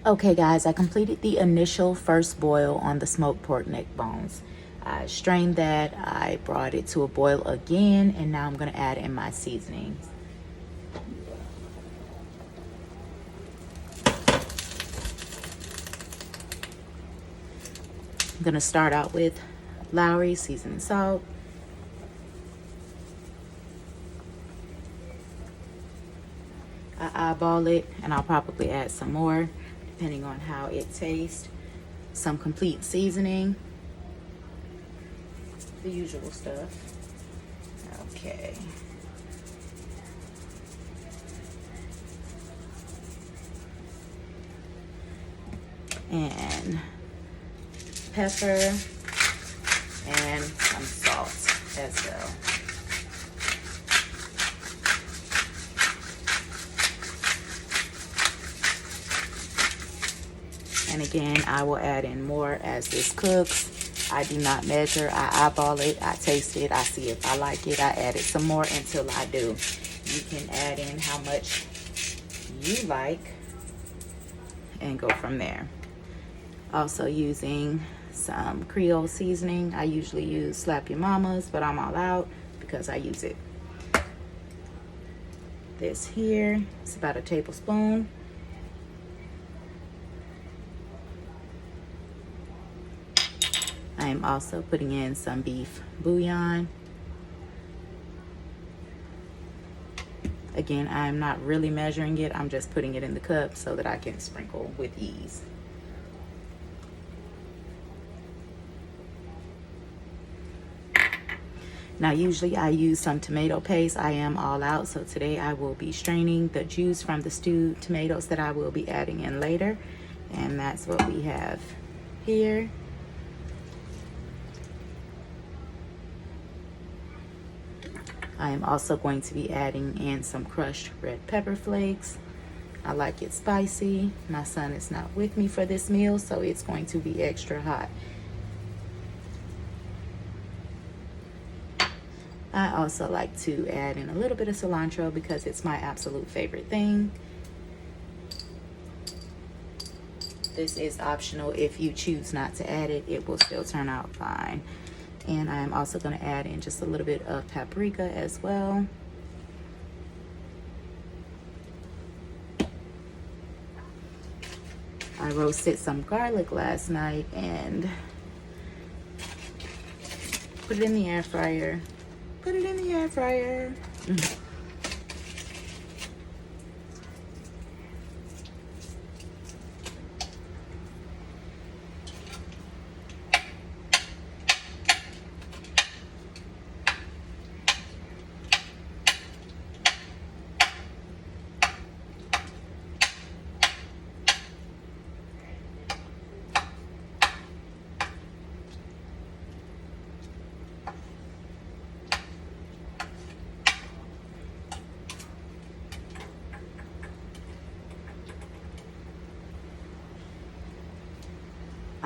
Okay guys, I completed the initial first boil on the smoked pork neck bones. I strained that, I brought it to a boil again, and now I'm gonna add in my seasonings. I'm gonna start out with Lowry seasoning salt. I eyeball it, and I'll probably add some more depending on how it tastes. Some complete seasoning, the usual stuff. Okay. And pepper and some salt as well. And again, I will add in more as this cooks. I do not measure. I eyeball it, I taste it, I see if I like it, I add it some more until I do. You can add in how much you like and go from there. Also using some Creole seasoning. I usually use Slap Your Mama's, but I'm all out because I use it. This here is about a tablespoon. I am also putting in some beef bouillon. Again, I'm not really measuring it. I'm just putting it in the cup so that I can sprinkle with ease. Now, usually I use some tomato paste. I am all out, so today I will be straining the juice from the stewed tomatoes that I will be adding in later. And that's what we have here. I am also going to be adding in some crushed red pepper flakes. I like it spicy. My son is not with me for this meal, so it's going to be extra hot. I also like to add in a little bit of cilantro because it's my absolute favorite thing. This is optional. If you choose not to add it, it will still turn out fine. And I'm also going to add in just a little bit of paprika as well. I roasted some garlic last night and put it in the air fryer. Put it in the air fryer.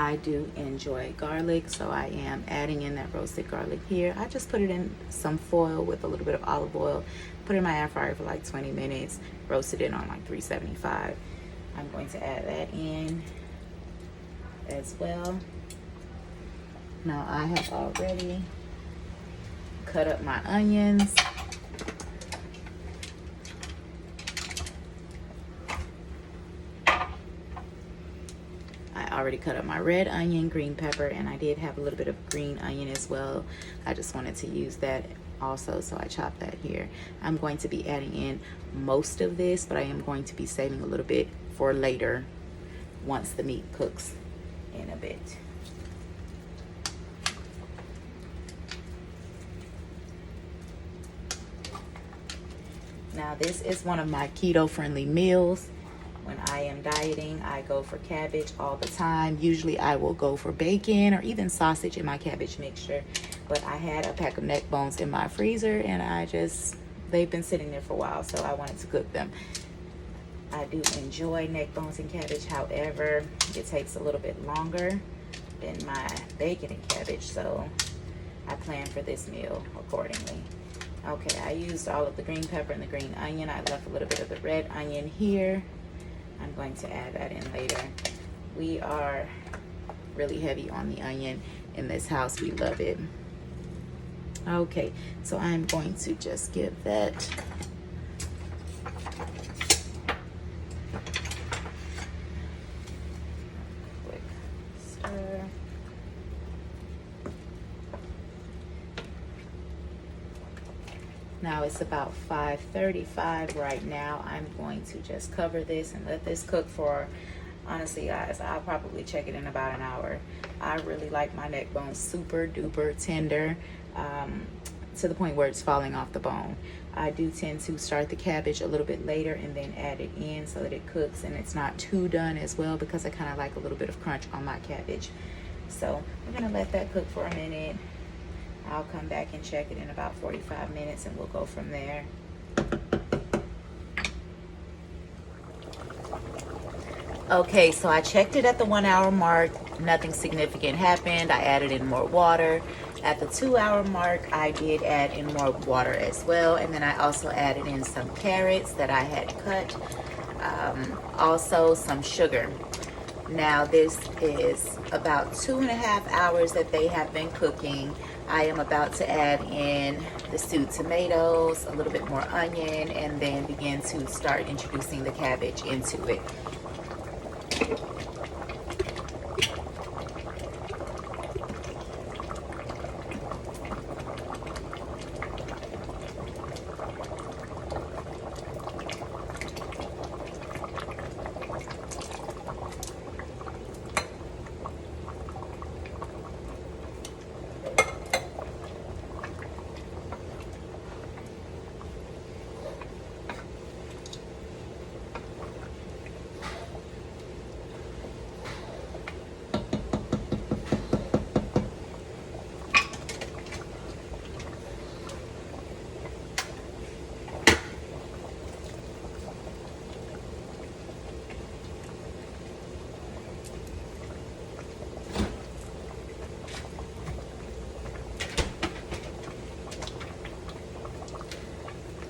I do enjoy garlic, so I am adding in that roasted garlic here. I just put it in some foil with a little bit of olive oil, put it in my air fryer for like 20 minutes, roasted it on like 375. I'm going to add that in as well. Now I have already cut up my onions. I already cut up my red onion, green pepper, and I did have a little bit of green onion as well. I just wanted to use that also, so I chopped that here. I'm going to be adding in most of this, but I am going to be saving a little bit for later once the meat cooks in a bit. Now this is one of my keto-friendly meals. When I am dieting, I go for cabbage all the time. Usually I will go for bacon or even sausage in my cabbage mixture. But I had a pack of neck bones in my freezer and they've been sitting there for a while, so I wanted to cook them. I do enjoy neck bones and cabbage. However, it takes a little bit longer than my bacon and cabbage, so I plan for this meal accordingly. Okay, I used all of the green pepper and the green onion. I left a little bit of the red onion here. I'm going to add that in later. We are really heavy on the onion in this house. We love it. Okay, so I'm going to just give that quick stir. Now it's about 5:35 right now. I'm going to just cover this and let this cook for, honestly guys, I'll probably check it in about an hour. I really like my neck bones super duper tender, to the point where it's falling off the bone. I do tend to start the cabbage a little bit later and then add it in so that it cooks and it's not too done as well, because I kind of like a little bit of crunch on my cabbage. So we're gonna let that cook for a minute. I'll come back and check it in about 45 minutes and we'll go from there. Okay, so I checked it at the 1 hour mark. Nothing significant happened. I added in more water. At the 2 hour mark, I did add in more water as well. And then I also added in some carrots that I had cut. Also some sugar. Now this is about 2.5 hours that they have been cooking. I am about to add in the stewed tomatoes, a little bit more onion, and then begin to start introducing the cabbage into it.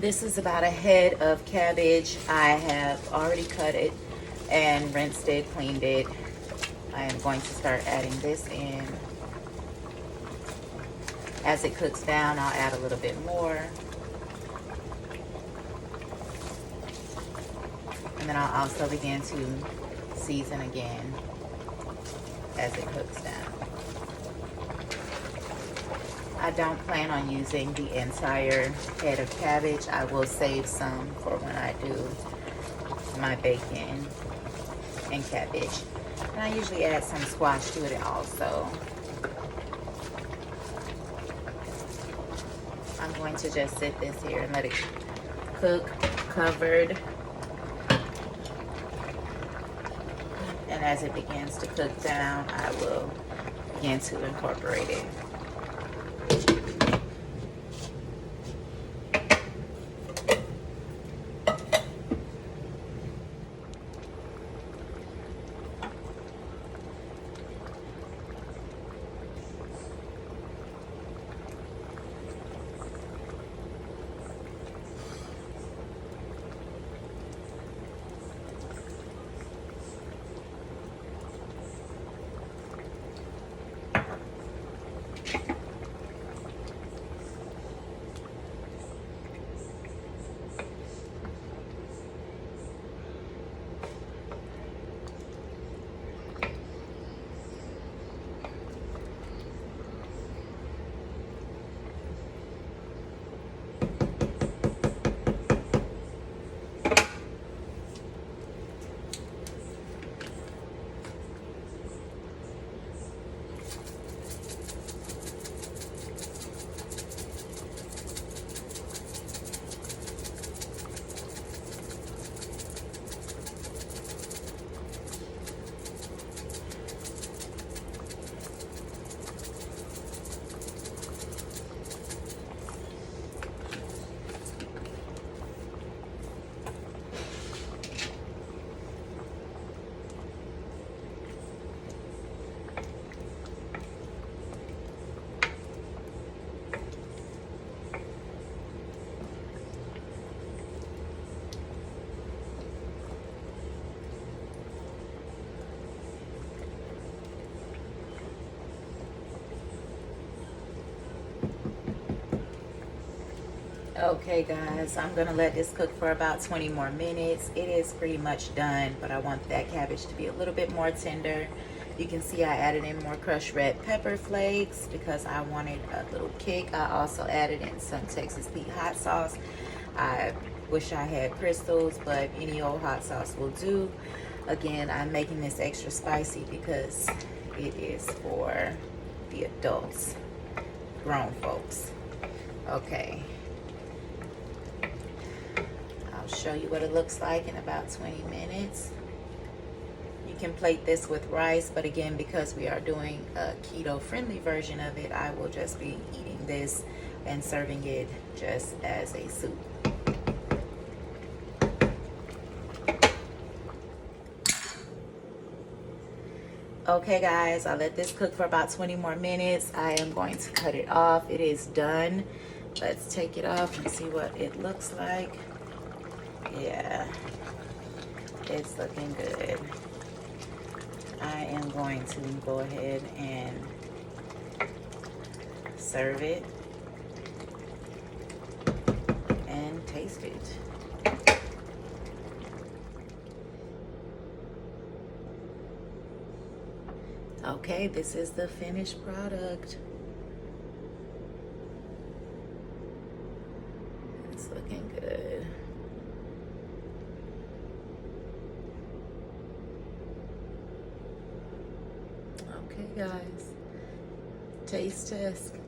This is about a head of cabbage. I have already cut it and rinsed it, cleaned it. I am going to start adding this in. As it cooks down, I'll add a little bit more. And then I'll also begin to season again as it cooks down. I don't plan on using the entire head of cabbage. I will save some for when I do my bacon and cabbage. And I usually add some squash to it also. I'm going to just sit this here and let it cook covered. And as it begins to cook down, I will begin to incorporate it. Okay guys, I'm gonna let this cook for about 20 more minutes. It is pretty much done, but I want that cabbage to be a little bit more tender. You can see I added in more crushed red pepper flakes because I wanted a little kick. I also added in some Texas Pete hot sauce. I wish I had crystals, but any old hot sauce will do. Again, I'm making this extra spicy because it is for the adults, grown folks. Okay. I'll show you what it looks like in about 20 minutes. You can plate this with rice, but again, because we are doing a keto-friendly version of it, I will just be eating this and serving it just as a soup. Okay guys, I let this cook for about 20 more minutes. I am going to cut it off. It is done. Let's take it off and see what it looks like. Yeah, it's looking good. I am going to go ahead and serve it and taste it. Okay, this is the finished product. It's looking good. Okay, guys. Taste test.